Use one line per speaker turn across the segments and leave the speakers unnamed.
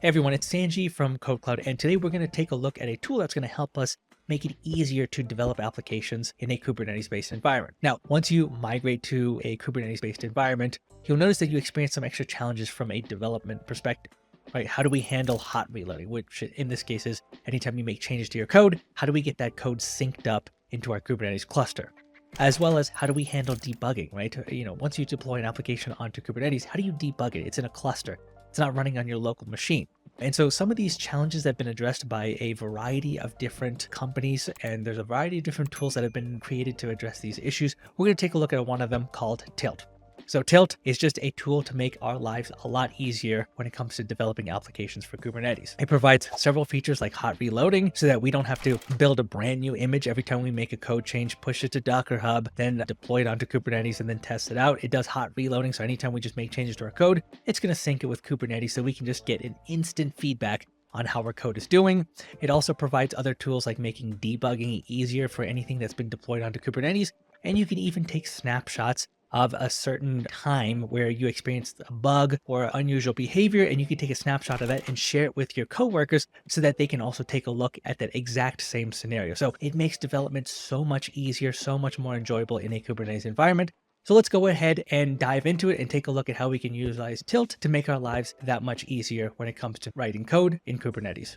Hey everyone, it's Sanji from KodeKloud, and today we're going to take a look at a tool that's going to help us make it easier to develop applications in a Kubernetes-based environment. Now, once you migrate to a Kubernetes-based environment, you'll notice that you experience some extra challenges from a development perspective. Right? How do we handle hot reloading, which in this case is anytime you make changes to your code, how do we get that code synced up into our Kubernetes cluster? As well as how do we handle debugging, right? Once you deploy an application onto Kubernetes, how do you debug it? It's in a cluster. It's not running on your local machine. And so some of these challenges have been addressed by a variety of different companies, and there's a variety of different tools that have been created to address these issues. We're going to take a look at one of them called Tilt. So Tilt is just a tool to make our lives a lot easier when it comes to developing applications for Kubernetes. It provides several features like hot reloading so that we don't have to build a brand new image every time we make a code change, push it to Docker Hub, then deploy it onto Kubernetes and then test it out. It does hot reloading, so anytime we just make changes to our code, it's going to sync it with Kubernetes so we can just get an instant feedback on how our code is doing. It also provides other tools like making debugging easier for anything that's been deployed onto Kubernetes, and you can even take snapshots of a certain time where you experienced a bug or unusual behavior, and you can take a snapshot of that and share it with your coworkers so that they can also take a look at that exact same scenario. So it makes development so much easier, so much more enjoyable in a Kubernetes environment. So let's go ahead and dive into it and take a look at how we can utilize Tilt to make our lives that much easier when it comes to writing code in Kubernetes.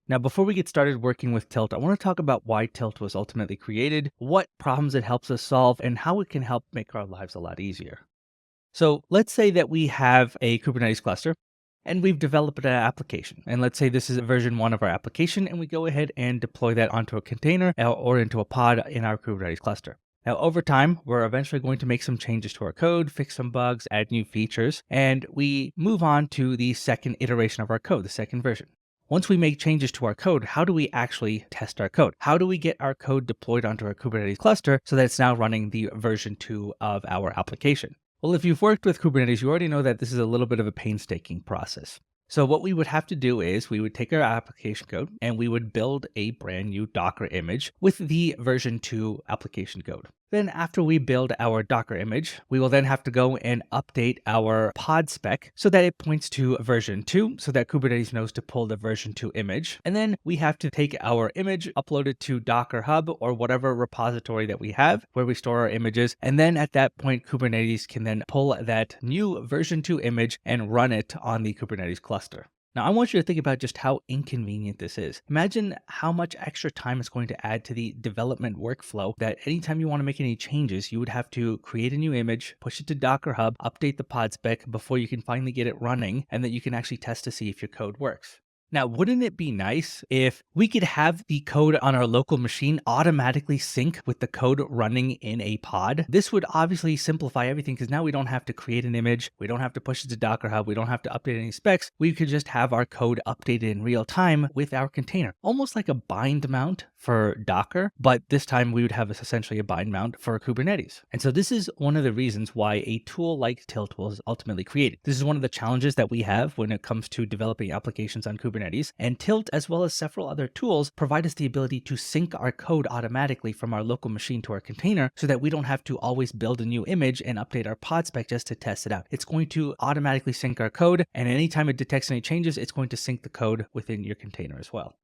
Now, before we get started working with Tilt, I want to talk about why Tilt was ultimately created, what problems it helps us solve, and how it can help make our lives a lot easier. So let's say that we have a Kubernetes cluster and we've developed an application. And let's say this is version 1 of our application, and we go ahead and deploy that onto a container or into a pod in our Kubernetes cluster. Now, over time, we're eventually going to make some changes to our code, fix some bugs, add new features, and we move on to the second iteration of our code, the second version. Once we make changes to our code, how do we actually test our code? How do we get our code deployed onto our Kubernetes cluster so that it's now running the version 2 of our application? Well, if you've worked with Kubernetes, you already know that this is a little bit of a painstaking process. So what we would have to do is we would take our application code and we would build a brand new Docker image with the version 2 application code. Then after we build our Docker image, we will then have to go and update our pod spec so that it points to version 2 so that Kubernetes knows to pull the version 2 image. And then we have to take our image, upload it to Docker Hub or whatever repository that we have where we store our images. And then at that point, Kubernetes can then pull that new version 2 image and run it on the Kubernetes cluster. Now, I want you to think about just how inconvenient this is. Imagine how much extra time it's going to add to the development workflow that anytime you want to make any changes, you would have to create a new image, push it to Docker Hub, update the pod spec before you can finally get it running, and that you can actually test to see if your code works. Now, wouldn't it be nice if we could have the code on our local machine automatically sync with the code running in a pod? This would obviously simplify everything because now we don't have to create an image, we don't have to push it to Docker Hub, we don't have to update any specs. We could just have our code updated in real time with our container, almost like a bind mount for Docker, but this time we would have essentially a bind mount for Kubernetes. And so this is one of the reasons why a tool like Tilt was ultimately created. This is one of the challenges that we have when it comes to developing applications on Kubernetes. And Tilt, as well as several other tools, provide us the ability to sync our code automatically from our local machine to our container so that we don't have to always build a new image and update our pod spec just to test it out. It's going to automatically sync our code, and anytime it detects any changes, it's going to sync the code within your container as well.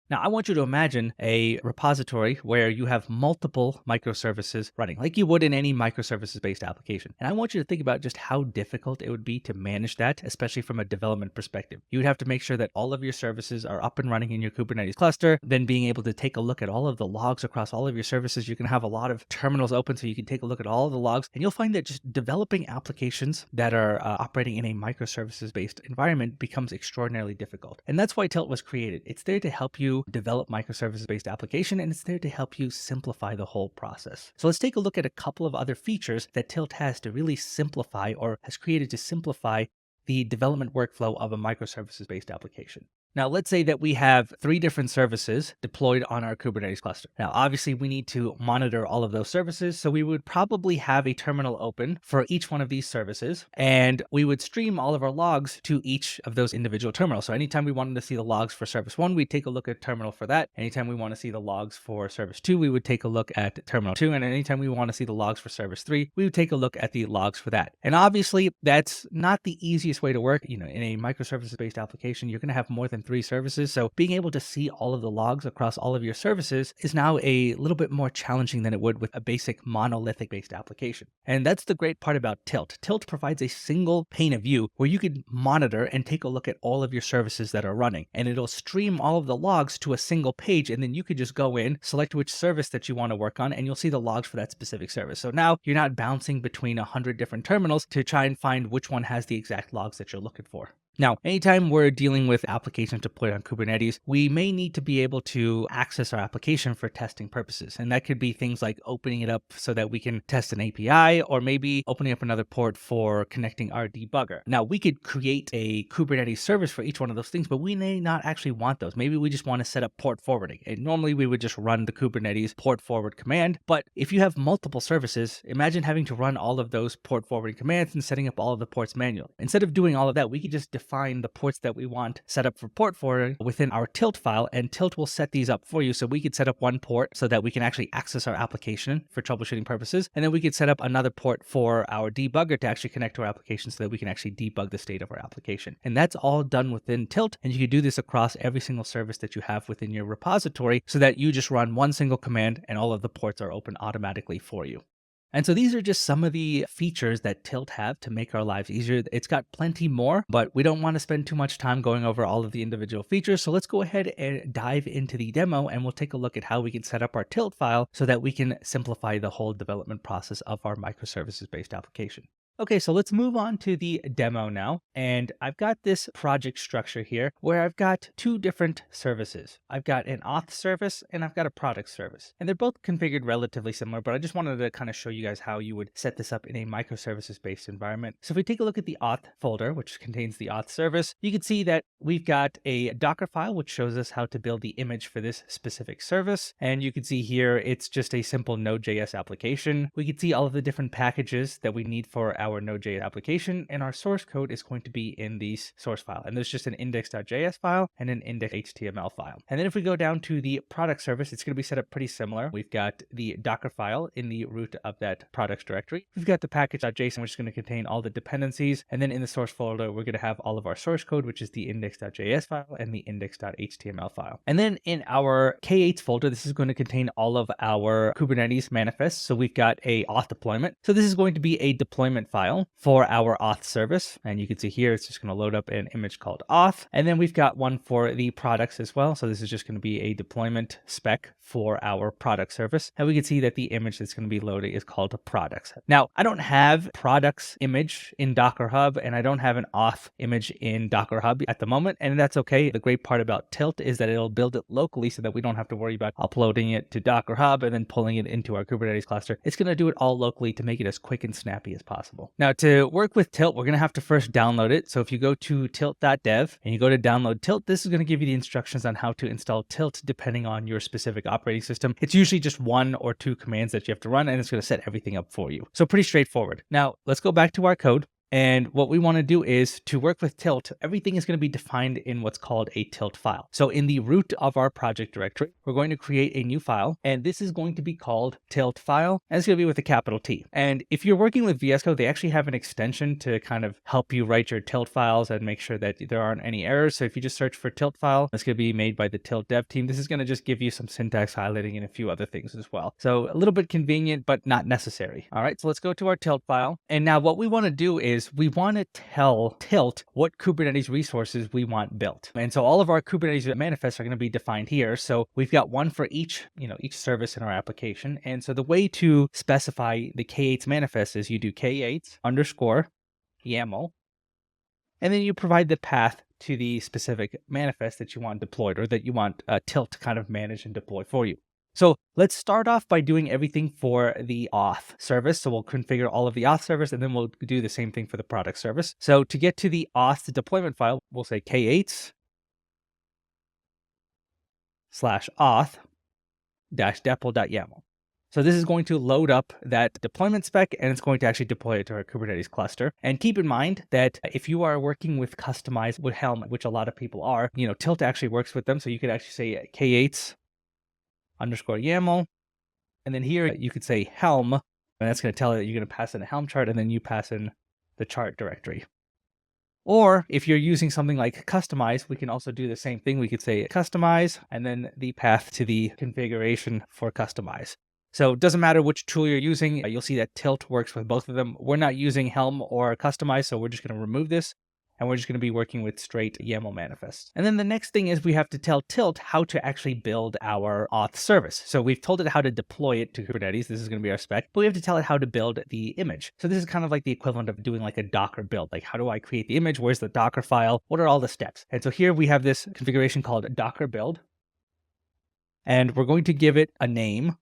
Now, I want you to imagine a repository where you have multiple microservices running, like you would in any microservices-based application. And I want you to think about just how difficult it would be to manage that, especially from a development perspective. You would have to make sure that all of your services are up and running in your Kubernetes cluster, then being able to take a look at all of the logs across all of your services. You can have a lot of terminals open so you can take a look at all of the logs, and you'll find that just developing applications that are operating in a microservices-based environment becomes extraordinarily difficult. And that's why Tilt was created. It's there to help you develop microservices-based application, and it's there to help you simplify the whole process. So let's take a look at a couple of other features that Tilt has to really simplify or has created to simplify the development workflow of a microservices-based application. Now, let's say that we have 3 different services deployed on our Kubernetes cluster. Now, obviously, we need to monitor all of those services. So we would probably have a terminal open for each one of these services, and we would stream all of our logs to each of those individual terminals. So anytime we wanted to see the logs for service 1, we'd take a look at terminal for that. Anytime we want to see the logs for service 2, we would take a look at terminal 2. And anytime we want to see the logs for service 3, we would take a look at the logs for that. And obviously, that's not the easiest way to work. In a microservices-based application, you're going to have more than 3 services. So being able to see all of the logs across all of your services is now a little bit more challenging than it would with a basic monolithic based application. And that's the great part about Tilt. Tilt provides a single pane of view where you can monitor and take a look at all of your services that are running. And it'll stream all of the logs to a single page. And then you could just go in, select which service that you want to work on, and you'll see the logs for that specific service. So now you're not bouncing between 100 different terminals to try and find which one has the exact logs that you're looking for. Now, anytime we're dealing with applications deployed on Kubernetes, we may need to be able to access our application for testing purposes. And that could be things like opening it up so that we can test an API, or maybe opening up another port for connecting our debugger. Now, we could create a Kubernetes service for each one of those things, but we may not actually want those. Maybe we just want to set up port forwarding. And normally we would just run the Kubernetes port forward command. But if you have multiple services, imagine having to run all of those port forwarding commands and setting up all of the ports manually. Instead of doing all of that, we could just define the ports that we want set up for port forwarding within our tilt file, and Tilt will set these up for you. So we could set up one port so that we can actually access our application for troubleshooting purposes. And then we could set up another port for our debugger to actually connect to our application so that we can actually debug the state of our application. And that's all done within Tilt. And you can do this across every single service that you have within your repository so that you just run one single command and all of the ports are open automatically for you. And so these are just some of the features that Tilt have to make our lives easier. It's got plenty more, but we don't want to spend too much time going over all of the individual features. So let's go ahead and dive into the demo, and we'll take a look at how we can set up our Tilt file so that we can simplify the whole development process of our microservices-based application. Okay, so let's move on to the demo now. And I've got this project structure here where I've got 2 different services. I've got an auth service and I've got a product service. And they're both configured relatively similar, but I just wanted to kind of show you guys how you would set this up in a microservices-based environment. So if we take a look at the auth folder, which contains the auth service, you can see that we've got a Docker file, which shows us how to build the image for this specific service. And you can see here, it's just a simple Node.js application. We can see all of the different packages that we need for our Node.js application, and our source code is going to be in the source file. And there's just an index.js file and an index.html file. And then if we go down to the product service, it's going to be set up pretty similar. We've got the Docker file in the root of that products directory. We've got the package.json, which is going to contain all the dependencies. And then in the source folder, we're going to have all of our source code, which is the index.js file and the index.html file. And then in our K8s folder, this is going to contain all of our Kubernetes manifests. So we've got a auth deployment. So this is going to be a deployment file for our auth service. And you can see here, it's just going to load up an image called auth. And then we've got one for the products as well. So this is just going to be a deployment spec for our product service. And we can see that the image that's going to be loaded is called products. Now, I don't have products image in Docker Hub, and I don't have an auth image in Docker Hub at the moment. And that's okay. The great part about Tilt is that it'll build it locally so that we don't have to worry about uploading it to Docker Hub and then pulling it into our Kubernetes cluster. It's going to do it all locally to make it as quick and snappy as possible. Now, to work with Tilt, we're going to have to first download it. So if you go to tilt.dev and you go to download Tilt, this is going to give you the instructions on how to install Tilt depending on your specific operating system. It's usually just 1 or 2 commands that you have to run, and it's going to set everything up for you. So pretty straightforward. Now, let's go back to our code. And what we want to do is to work with Tilt, everything is going to be defined in what's called a Tilt file. So in the root of our project directory, we're going to create a new file, and this is going to be called Tiltfile, and it's going to be with a capital T. And if you're working with VS Code, they actually have an extension to kind of help you write your Tilt files and make sure that there aren't any errors. So if you just search for Tiltfile, it's going to be made by the Tilt dev team. This is going to just give you some syntax highlighting and a few other things as well. So a little bit convenient, but not necessary. All right, so let's go to our Tilt file. And now what we want to do is we want to tell Tilt what Kubernetes resources we want built. And so all of our Kubernetes manifests are going to be defined here. So we've got one for each service in our application. And so the way to specify the K8s manifest is you do K8s _ YAML, and then you provide the path to the specific manifest that you want deployed, or that you want Tilt to kind of manage and deploy for you. So let's start off by doing everything for the auth service. So we'll configure all of the auth service, and then we'll do the same thing for the product service. So to get to the auth deployment file, we'll say K8s tilt-auth-depl.yaml. So this is going to load up that deployment spec, and it's going to actually deploy it to our Kubernetes cluster. And keep in mind that if you are working with customized with Helm, which a lot of people are, Tilt actually works with them. So you could actually say k8s_YAML. And then here you could say Helm, and that's going to tell it that you're going to pass in a Helm chart, and then you pass in the chart directory. Or if you're using something like customize, we can also do the same thing. We could say customize, and then the path to the configuration for customize. So it doesn't matter which tool you're using. You'll see that Tilt works with both of them. We're not using Helm or Customize, so we're just going to remove this. And we're just going to be working with straight YAML manifest. And then the next thing is we have to tell Tilt how to actually build our auth service. So we've told it how to deploy it to Kubernetes. This is going to be our spec, but we have to tell it how to build the image. So this is kind of like the equivalent of doing like a Docker build. Like, how do I create the image? Where's the Docker file? What are all the steps? And so here we have this configuration called Docker build. And we're going to give it a name.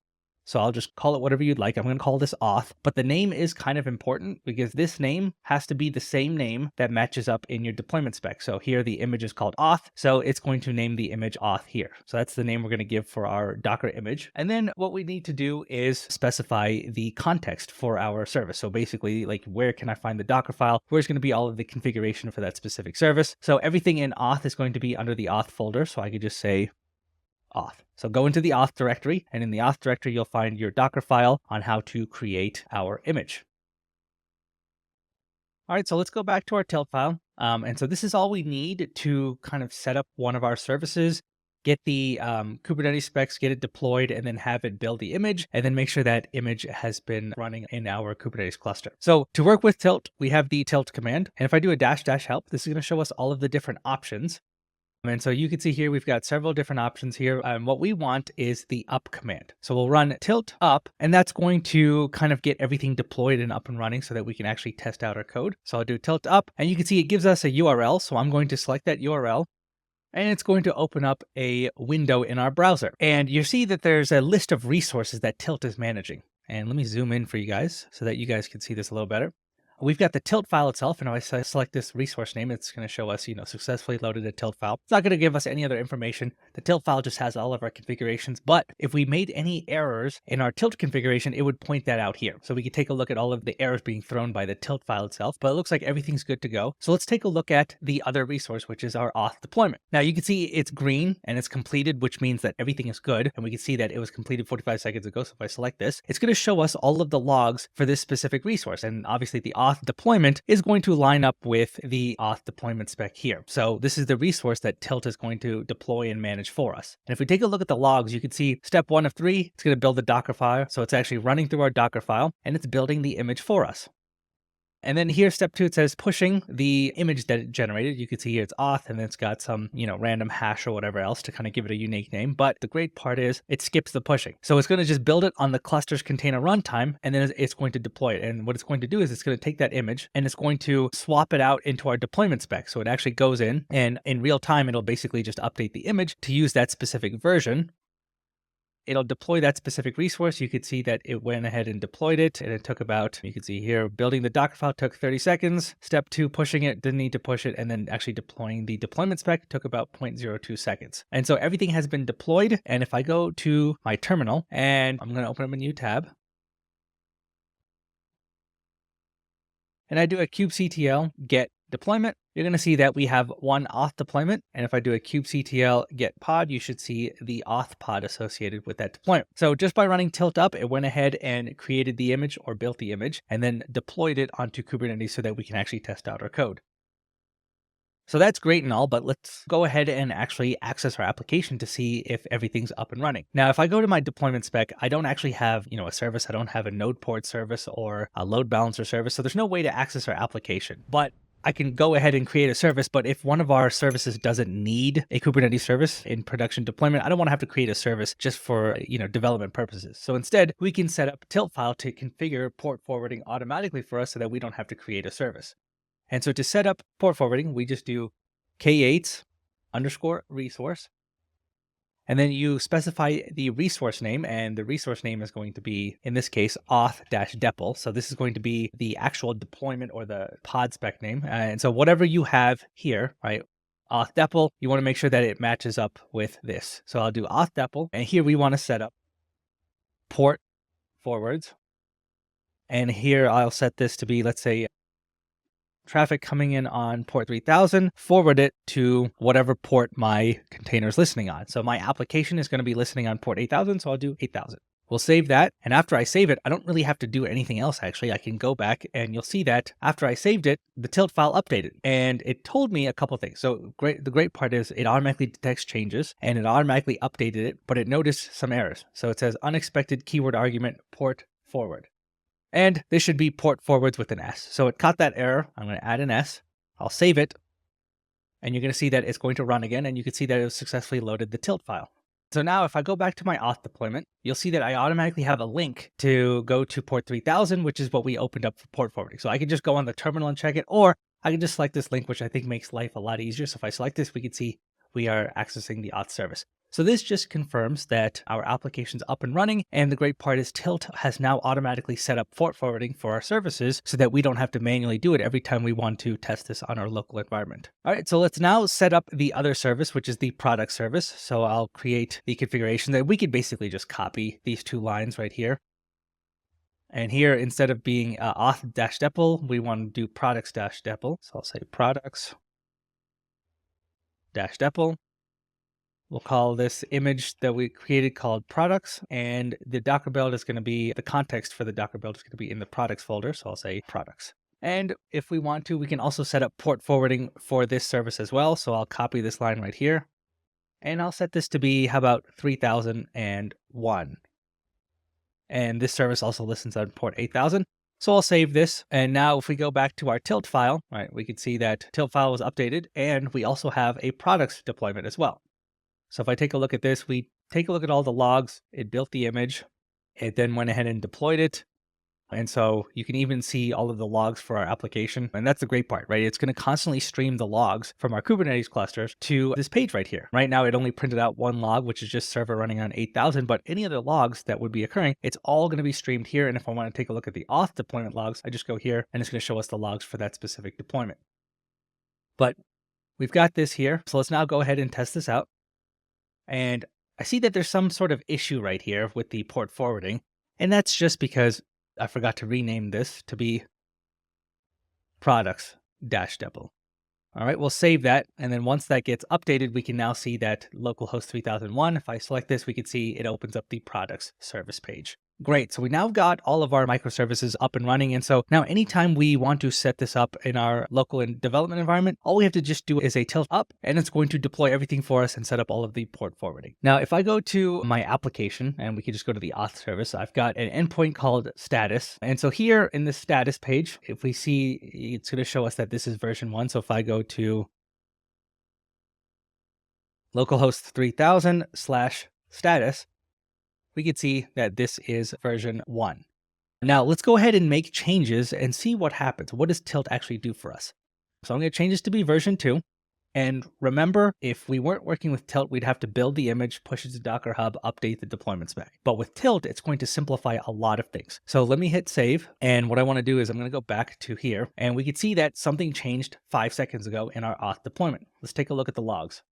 So I'll just call it whatever you'd like. I'm going to call this auth, but the name is kind of important because this name has to be the same name that matches up in your deployment spec. So here the image is called auth. So it's going to name the image auth here. So that's the name we're going to give for our Docker image. And then what we need to do is specify the context for our service. So basically, like, where can I find the Docker file? Where's going to be all of the configuration for that specific service? So everything in auth is going to be under the auth folder. So I could just say auth. So go into the auth directory, and in the auth directory, you'll find your Docker file on how to create our image. All right, so let's go back to our tilt file. And so this is all we need to kind of set up one of our services, get the Kubernetes specs, get it deployed, and then have it build the image, and then make sure that image has been running in our Kubernetes cluster. So to work with Tilt, we have the tilt command. And if I do a --help, this is going to show us all of the different options. And so you can see here, we've got several different options here. What we want is the up command. So we'll run tilt up, and that's going to kind of get everything deployed and up and running so that we can actually test out our code. So I'll do tilt up, and you can see it gives us a URL. So I'm going to select that URL, and it's going to open up a window in our browser. And you see that there's a list of resources that Tilt is managing. And let me zoom in for you guys so that you guys can see this a little better. We've got the tilt file itself, and if I select this resource name, it's going to show us, successfully loaded a tilt file. It's not going to give us any other information. The tilt file just has all of our configurations, but if we made any errors in our tilt configuration, it would point that out here. So we could take a look at all of the errors being thrown by the tilt file itself, but it looks like everything's good to go. So let's take a look at the other resource, which is our auth deployment. Now you can see it's green and it's completed, which means that everything is good. And we can see that it was completed 45 seconds ago. So if I select this, it's going to show us all of the logs for this specific resource. And obviously the auth deployment is going to line up with the auth deployment spec here. So this is the resource that Tilt is going to deploy and manage for us. And if we take a look at the logs, you can see step 1 of 3, it's going to build the Docker file. So it's actually running through our Docker file, and it's building the image for us. And then here, step 2, it says pushing the image that it generated. You can see here it's auth, and then it's got some, random hash or whatever else to kind of give it a unique name. But the great part is it skips the pushing. So it's going to just build it on the cluster's container runtime, and then it's going to deploy it. And what it's going to do is it's going to take that image and it's going to swap it out into our deployment spec. So it actually goes in, and in real time, it'll basically just update the image to use that specific version. It'll deploy that specific resource. You could see that it went ahead and deployed it, and it took about, you can see here, building the Docker file took 30 seconds. Step 2, pushing it, didn't need to push it, and then actually deploying the deployment spec took about 0.02 seconds. And so everything has been deployed. And if I go to my terminal, and I'm going to open up a new tab, and I do a kubectl get deployment, you're going to see that we have one auth deployment. And if I do a kubectl get pod, you should see the auth pod associated with that deployment. So just by running tilt up, it went ahead and created the image or built the image and then deployed it onto Kubernetes so that we can actually test out our code. So that's great and all, but let's go ahead and actually access our application to see if everything's up and running. Now, if I go to my deployment spec, I don't actually have, a service. I don't have a node port service or a load balancer service. So there's no way to access our application. But I can go ahead and create a service, but if one of our services doesn't need a Kubernetes service in production deployment, I don't want to have to create a service just for, development purposes. So instead, we can set up Tiltfile to configure port forwarding automatically for us so that we don't have to create a service. And so to set up port forwarding, we just do k8s_resource. And then you specify the resource name, and the resource name is going to be, in this case, auth-depl. So this is going to be the actual deployment or the pod spec name. And so whatever you have here, right, auth depl, you want to make sure that it matches up with this. So I'll do auth depl, and here we want to set up port forwards. And here I'll set this to be, let's say, traffic coming in on port 3000, forward it to whatever port my container is listening on. So my application is going to be listening on port 8000, so I'll do 8000. We'll save that. And after I save it, I don't really have to do anything else, actually. I can go back and you'll see that after I saved it, the tilt file updated and it told me a couple things. So the great part is it automatically detects changes and it automatically updated it, but it noticed some errors. So it says unexpected keyword argument port forward. And this should be port forwards with an S. So it caught that error. I'm going to add an S. I'll save it. And you're going to see that it's going to run again. And you can see that it successfully loaded the tilt file. So now if I go back to my auth deployment, you'll see that I automatically have a link to go to port 3000, which is what we opened up for port forwarding. So I can just go on the terminal and check it, or I can just select this link, which I think makes life a lot easier. So if I select this, we can see we are accessing the auth service. So this just confirms that our application's up and running. And the great part is Tilt has now automatically set up port forwarding for our services so that we don't have to manually do it every time we want to test this on our local environment. All right, so let's now set up the other service, which is the product service. So I'll create the configuration that we could basically just copy these two lines right here. And here, instead of being auth-depl, we want to do products-depl. So I'll say products-depl. We'll call this image that we created called products, and the Docker build is going to be, the context for the Docker build is going to be in the products folder. So I'll say products. And if we want to, we can also set up port forwarding for this service as well. So I'll copy this line right here and I'll set this to be, how about 3001? And this service also listens on port 8000. So I'll save this. And now if we go back to our tilt file, right, we can see that tilt file was updated and we also have a products deployment as well. So if I take a look at this, we take a look at all the logs. It built the image. It then went ahead and deployed it. And so you can even see all of the logs for our application. And that's the great part, right? It's going to constantly stream the logs from our Kubernetes clusters to this page right here. Right now, it only printed out one log, which is just server running on 8000. But any other logs that would be occurring, it's all going to be streamed here. And if I want to take a look at the auth deployment logs, I just go here and it's going to show us the logs for that specific deployment. But we've got this here. So let's now go ahead and test this out. And I see that there's some sort of issue right here with the port forwarding. And that's just because I forgot to rename this to be products-depl. All right, we'll save that. And then once that gets updated, we can now see that localhost 3001. If I select this, we can see it opens up the products service page. Great. So we now got all of our microservices up and running. And so now anytime we want to set this up in our local and development environment, all we have to just do is a tilt up and it's going to deploy everything for us and set up all of the port forwarding. Now, if I go to my application and we can just go to the auth service, I've got an endpoint called status. And so here in the status page, if we see, it's going to show us that this is version 1. So if I go to localhost 3000/status, we can see that this is version 1. Now let's go ahead and make changes and see what happens. What does Tilt actually do for us? So I'm going to change this to be version 2. And remember, if we weren't working with Tilt, we'd have to build the image, push it to Docker Hub, update the deployment spec. But with Tilt, it's going to simplify a lot of things. So let me hit save. And what I want to do is I'm going to go back to here and we can see that something changed 5 seconds ago in our auth deployment. Let's take a look at the logs.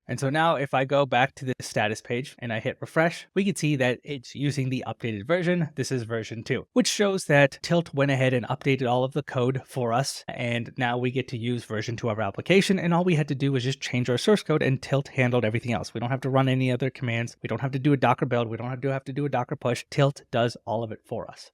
And so now if I go back to the status page and I hit refresh, we can see that it's using the updated version. This is version 2, which shows that Tilt went ahead and updated all of the code for us. And now we get to use version 2 of our application. And all we had to do was just change our source code and Tilt handled everything else. We don't have to run any other commands. We don't have to do a Docker build. We don't have to do a Docker push. Tilt does all of it for us.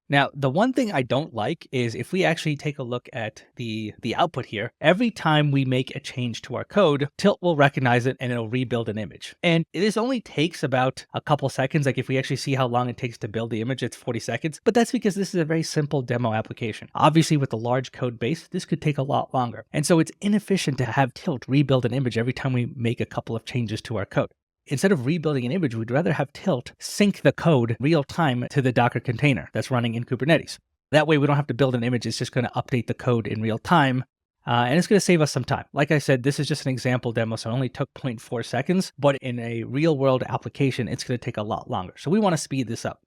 Now, the one thing I don't like is if we actually take a look at the output here, every time we make a change to our code, Tilt will recognize it and it'll rebuild an image. And this only takes about a couple seconds. Like if we actually see how long it takes to build the image, it's 40 seconds. But that's because this is a very simple demo application. Obviously, with the large code base, this could take a lot longer. And so it's inefficient to have Tilt rebuild an image every time we make a couple of changes to our code. Instead of rebuilding an image, we'd rather have Tilt sync the code real time to the Docker container that's running in Kubernetes. That way we don't have to build an image. It's just going to update the code in real time. And it's going to save us some time. Like I said, this is just an example demo, so it only took 0.4 seconds. But in a real world application, it's going to take a lot longer. So we want to speed this up.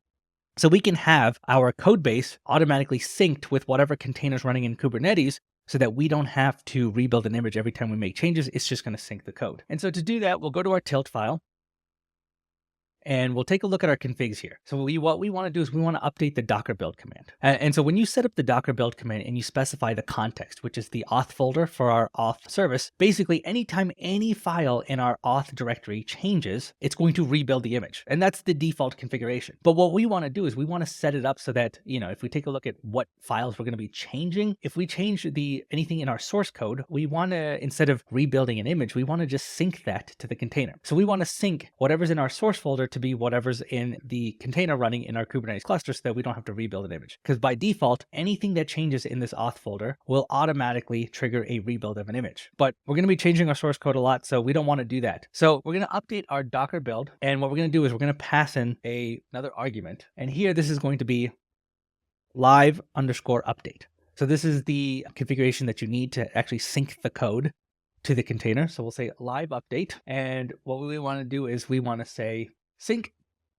So we can have our code base automatically synced with whatever containers running in Kubernetes so that we don't have to rebuild an image every time we make changes. It's just going to sync the code. And so to do that, we'll go to our tilt file. And we'll take a look at our configs here. So what we want to do is we want to update the Docker build command. And so when you set up the Docker build command and you specify the context, which is the auth folder for our auth service, basically anytime any file in our auth directory changes, it's going to rebuild the image. And that's the default configuration. But what we want to do is we want to set it up so that, if we take a look at what files we're going to be changing, if we change anything in our source code, we want to, instead of rebuilding an image, we want to just sync that to the container. So we want to sync whatever's in our source folder to be whatever's in the container running in our Kubernetes cluster so that we don't have to rebuild an image. Because by default, anything that changes in this auth folder will automatically trigger a rebuild of an image. But we're going to be changing our source code a lot, so we don't want to do that. So we're going to update our Docker build, and what we're going to do is we're going to pass in another argument. And here, this is going to be live_update. So this is the configuration that you need to actually sync the code to the container. So we'll say live update. And what we want to do is we want to say sync,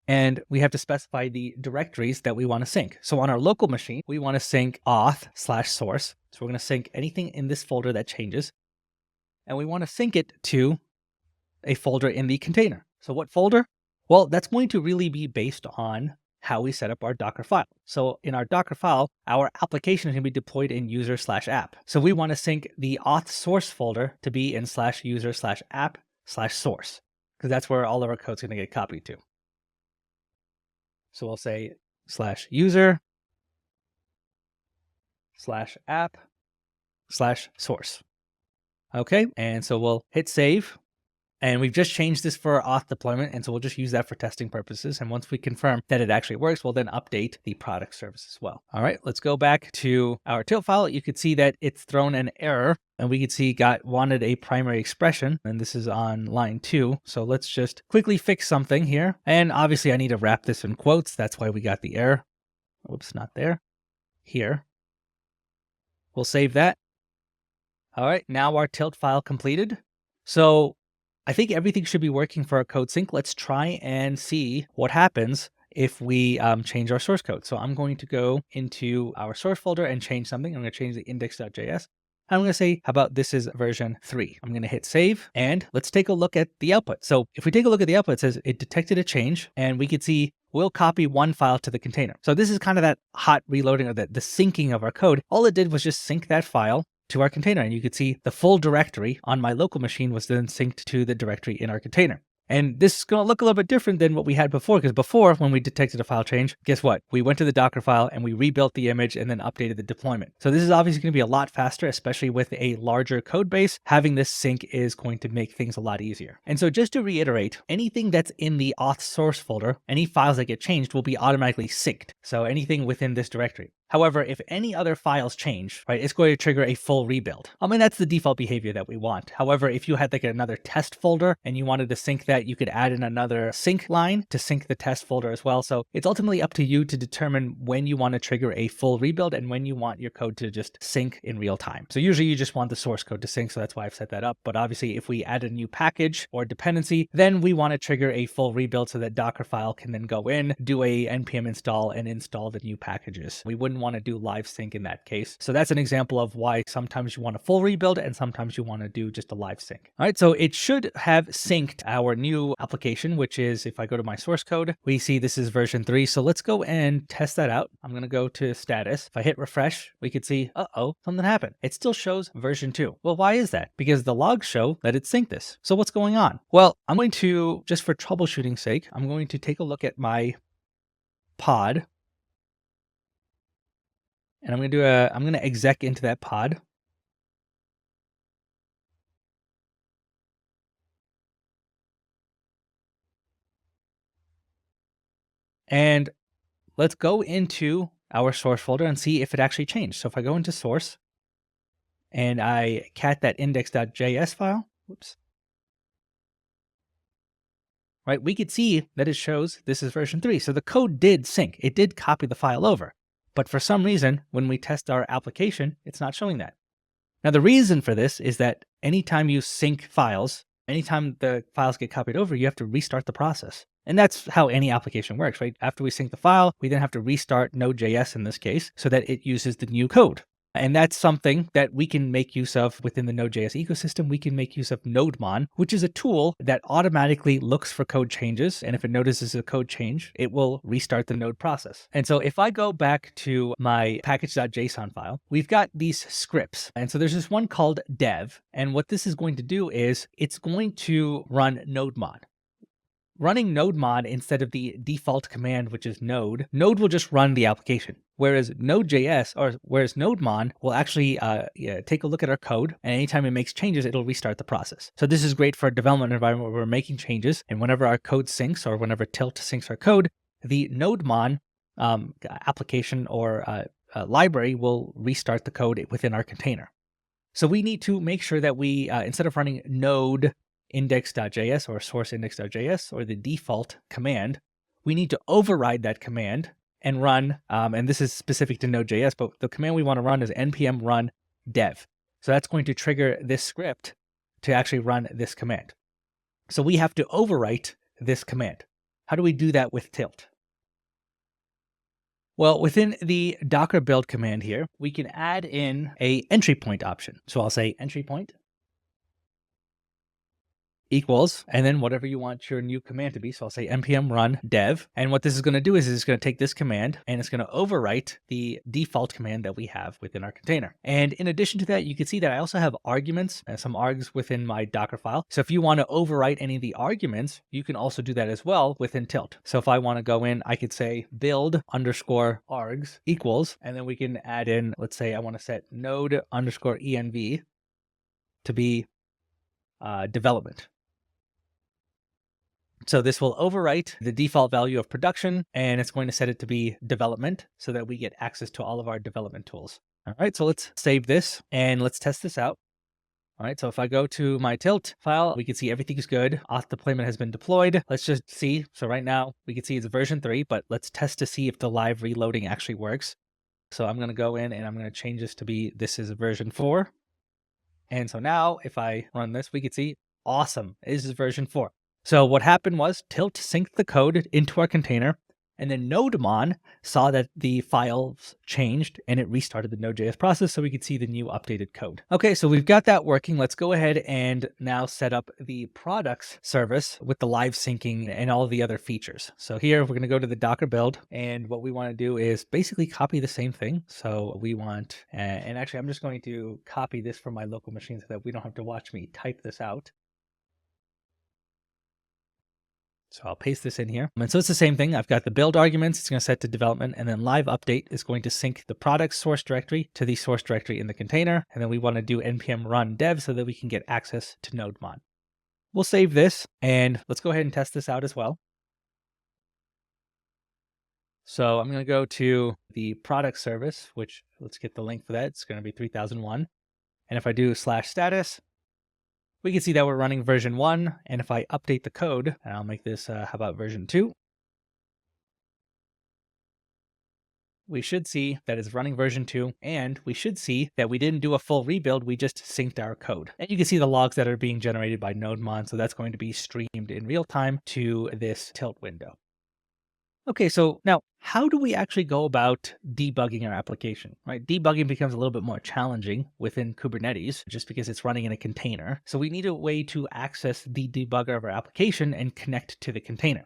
and we have to specify the directories that we want to sync. So on our local machine, we want to sync auth/source. So we're going to sync anything in this folder that changes, and we want to sync it to a folder in the container. So what folder? Well, that's going to really be based on how we set up our Docker file. So in our Docker file, our application is going to be deployed in user/app. So we want to sync the auth source folder to be in /user/app/source, because that's where all of our code's going to get copied to. So we'll say /user/app/source. Okay, and so we'll hit save. And we've just changed this for our auth deployment, and so we'll just use that for testing purposes. And once we confirm that it actually works, we'll then update the product service as well. All right, let's go back to our tilt file. You could see that it's thrown an error, and we could see wanted a primary expression, and this is on line 2. So let's just quickly fix something here. And obviously I need to wrap this in quotes. That's why we got the error. Oops, not there. Here. We'll save that. All right, now our tilt file completed. So I think everything should be working for our code sync. Let's try and see what happens if we change our source code. So I'm going to go into our source folder and change something. I'm going to change the index.js. I'm going to say, how about this is version 3. I'm going to hit save, and let's take a look at the output. So if we take a look at the output, it says it detected a change, and we could see we'll copy one file to the container. So this is kind of that hot reloading, or the syncing of our code. All it did was just sync that file to our container, and you could see the full directory on my local machine was then synced to the directory in our container. And this is going to look a little bit different than what we had before, because before, when we detected a file change, guess what? We went to the Docker file and we rebuilt the image and then updated the deployment. So this is obviously going to be a lot faster, especially with a larger code base. Having this sync is going to make things a lot easier. And so just to reiterate, anything that's in the auth source folder, any files that get changed will be automatically synced. So anything within this directory. However, if any other files change, right, it's going to trigger a full rebuild. I mean, that's the default behavior that we want. However, if you had like another test folder and you wanted to sync that, you could add in another sync line to sync the test folder as well. So it's ultimately up to you to determine when you want to trigger a full rebuild and when you want your code to just sync in real time. So usually you just want the source code to sync, so that's why I've set that up. But obviously, if we add a new package or dependency, then we want to trigger a full rebuild so that Docker file can then go in, do a npm install, and install the new packages. We wouldn't want to do live sync in that case. So that's an example of why sometimes you want a full rebuild and sometimes you want to do just a live sync. All right, so it should have synced our new application, which is, if I go to my source code, we see this is version 3. So let's go and test that out. I'm going to go to status. If I hit refresh, we could see, something happened. It still shows version 2. Well, why is that? Because the logs show that it synced this. So what's going on? Well, I'm going to, just for troubleshooting sake, I'm going to take a look at my pod. And I'm going to exec into that pod. And let's go into our source folder and see if it actually changed. So if I go into source and I cat that index.js file, right, we could see that it shows this is version 3. So the code did sync. It did copy the file over. But for some reason, when we test our application, it's not showing that. Now, the reason for this is that anytime you sync files, anytime the files get copied over, you have to restart the process. And that's how any application works, right? After we sync the file, we then have to restart Node.js in this case so that it uses the new code. And that's something that we can make use of within the Node.js ecosystem. We can make use of NodeMon, which is a tool that automatically looks for code changes. And if it notices a code change, it will restart the node process. And so if I go back to my package.json file, we've got these scripts. And so there's this one called dev. And what this is going to do is it's going to run NodeMon. Running NodeMon instead of the default command, which is node will just run the application. Whereas NodeMon will actually take a look at our code, and anytime it makes changes, it'll restart the process. So this is great for a development environment where we're making changes, and whenever our code syncs or whenever Tilt syncs our code, the NodeMon application or library will restart the code within our container. So we need to make sure that we, instead of running node index.js or source index.js or the default command, we need to override that command and run, and this is specific to Node.js, but the command we want to run is npm run dev. So that's going to trigger this script to actually run this command. So we have to overwrite this command. How do we do that with Tilt? Well, within the Docker build command here, we can add in a entry point option. So I'll say entry point equals, and then whatever you want your new command to be. So I'll say npm run dev. And what this is going to do is it's going to take this command and it's going to overwrite the default command that we have within our container. And in addition to that, you can see that I also have arguments and some args within my Docker file. So if you want to overwrite any of the arguments, you can also do that as well within Tilt. So if I want to go in, I could say build underscore args equals, and then we can add in, let's say I want to set node underscore env to be development. So this will overwrite the default value of production, and it's going to set it to be development so that we get access to all of our development tools. All right, so let's save this and let's test this out. All right, so if I go to my Tilt file, we can see everything's good. Auth deployment has been deployed. Let's just see. So right now we can see it's version 3, but let's test to see if the live reloading actually works. So I'm going to go in and I'm going to change this to be, this is version 4. And so now if I run this, we can see, awesome, this is version 4. So what happened was Tilt synced the code into our container, and then NodeMon saw that the files changed and it restarted the Node.js process so we could see the new updated code. Okay, so we've got that working. Let's go ahead and now set up the products service with the live syncing and all the other features. So here we're going to go to the Docker build, and what we want to do is basically copy the same thing. So we want, and actually I'm just going to copy this from my local machine so that we don't have to watch me type this out. So I'll paste this in here. And so it's the same thing. I've got the build arguments. It's going to set to development, and then live update is going to sync the product source directory to the source directory in the container. And then we want to do npm run dev so that we can get access to NodeMon. We'll save this and let's go ahead and test this out as well. So I'm going to go to the product service, which let's get the link for that. It's going to be 3001. And if I do /status, we can see that we're running version 1, and if I update the code, and I'll make this, how about version 2? We should see that it's running version 2, and we should see that we didn't do a full rebuild, we just synced our code. And you can see the logs that are being generated by NodeMon, so that's going to be streamed in real time to this Tilt window. Okay, so now how do we actually go about debugging our application, right? Debugging becomes a little bit more challenging within Kubernetes just because it's running in a container. So we need a way to access the debugger of our application and connect to the container.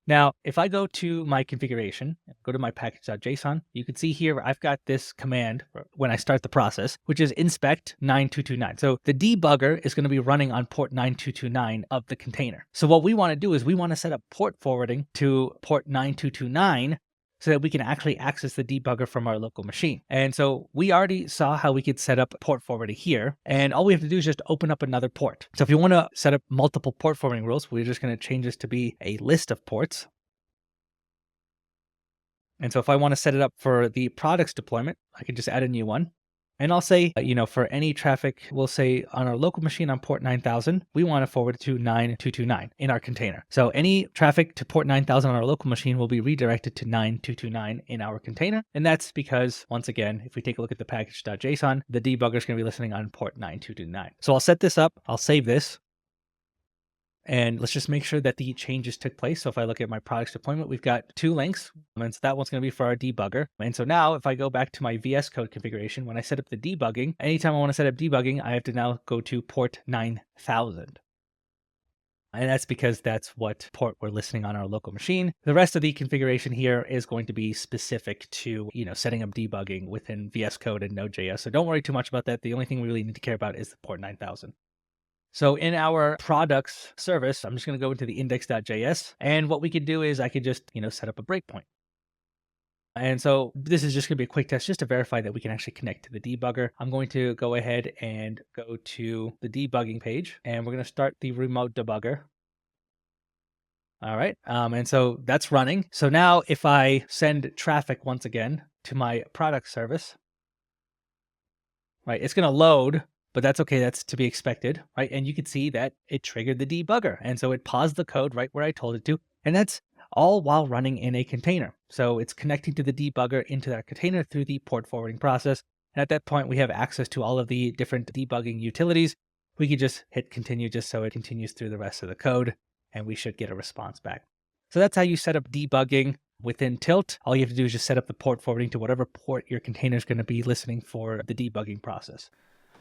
Now, if I go to my configuration, go to my package.json, you can see here I've got this command when I start the process, which is inspect 9229. So the debugger is going to be running on port 9229 of the container. So what we want to do is we want to set up port forwarding to port 9229 so that we can actually access the debugger from our local machine. And so we already saw how we could set up port forwarding here. And all we have to do is just open up another port. So if you want to set up multiple port forwarding rules, we're just going to change this to be a list of ports. And so if I want to set it up for the products deployment, I can just add a new one. And I'll say, for any traffic, we'll say on our local machine on port 9000, we want to forward it to 9229 in our container. So any traffic to port 9000 on our local machine will be redirected to 9229 in our container. And that's because, once again, if we take a look at the package.json, the debugger is going to be listening on port 9229. So I'll set this up. I'll save this. And let's just make sure that the changes took place. So if I look at my products deployment, we've got 2 links. And so that one's going to be for our debugger. And so now if I go back to my VS Code configuration, when I set up the debugging, anytime I want to set up debugging, I have to now go to port 9000. And that's because that's what port we're listening on our local machine. The rest of the configuration here is going to be specific to, setting up debugging within VS Code and Node.js. So don't worry too much about that. The only thing we really need to care about is the port 9000. So in our products service, I'm just going to go into the index.js. And what we could do is I could just, set up a breakpoint. And so this is just going to be a quick test just to verify that we can actually connect to the debugger. I'm going to go ahead and go to the debugging page, and we're going to start the remote debugger. All right. And so that's running. So now if I send traffic once again to my product service, right, it's going to load, but that's okay. That's to be expected, right? And you can see that it triggered the debugger. And so it paused the code right where I told it to. And that's all while running in a container. So it's connecting to the debugger into that container through the port forwarding process. And at that point, we have access to all of the different debugging utilities. We could just hit continue just so it continues through the rest of the code, and we should get a response back. So that's how you set up debugging within Tilt. All you have to do is just set up the port forwarding to whatever port your container is going to be listening for the debugging process.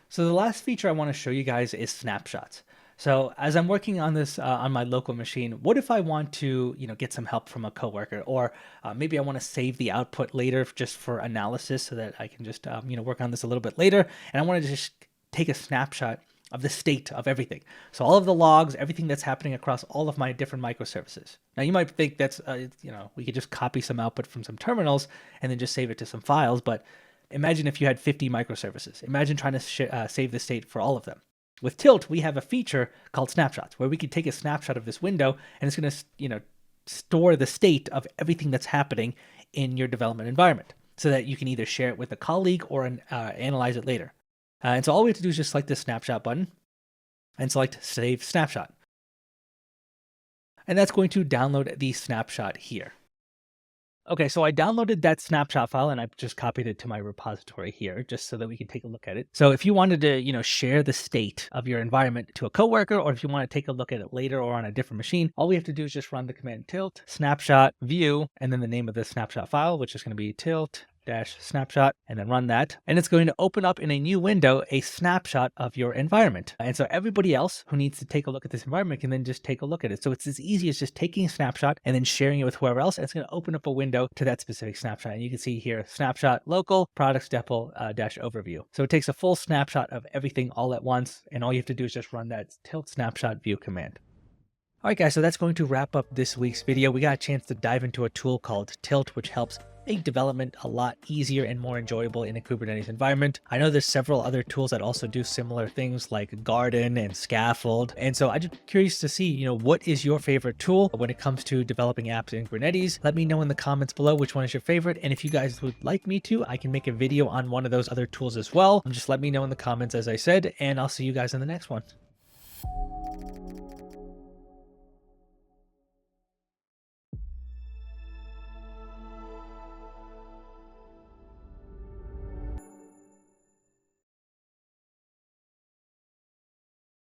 So the last feature I want to show you guys is snapshots. So as I'm working on this on my local machine, what if I want to, get some help from a coworker, or maybe I want to save the output later just for analysis so that I can just, work on this a little bit later. And I want to just take a snapshot of the state of everything. So all of the logs, everything that's happening across all of my different microservices. Now you might think that's, we could just copy some output from some terminals and then just save it to some files. But imagine if you had 50 microservices. Imagine trying to save the state for all of them. With Tilt, we have a feature called Snapshots, where we can take a snapshot of this window and it's going to, store the state of everything that's happening in your development environment so that you can either share it with a colleague or analyze it later. And so all we have to do is just select the snapshot button and select Save Snapshot. And that's going to download the snapshot here. Okay, so I downloaded that snapshot file and I've just copied it to my repository here just so that we can take a look at it. So if you wanted to, share the state of your environment to a coworker, or if you want to take a look at it later or on a different machine, all we have to do is just run the command tilt snapshot view and then the name of the snapshot file, which is going to be tilt-snapshot, and then run that. And it's going to open up in a new window a snapshot of your environment. And so everybody else who needs to take a look at this environment can then just take a look at it. So it's as easy as just taking a snapshot and then sharing it with whoever else. And it's going to open up a window to that specific snapshot. And you can see here, snapshot local products depot dash overview. So it takes a full snapshot of everything all at once. And all you have to do is just run that tilt snapshot view command. All right, guys, so that's going to wrap up this week's video. We got a chance to dive into a tool called Tilt, which helps make development a lot easier and more enjoyable in a Kubernetes environment. I know there's several other tools that also do similar things like Garden and Scaffold. And so I'm just curious to see, what is your favorite tool when it comes to developing apps in Kubernetes? Let me know in the comments below which one is your favorite. And if you guys would like me to, I can make a video on one of those other tools as well. Just let me know in the comments, as I said, and I'll see you guys in the next one.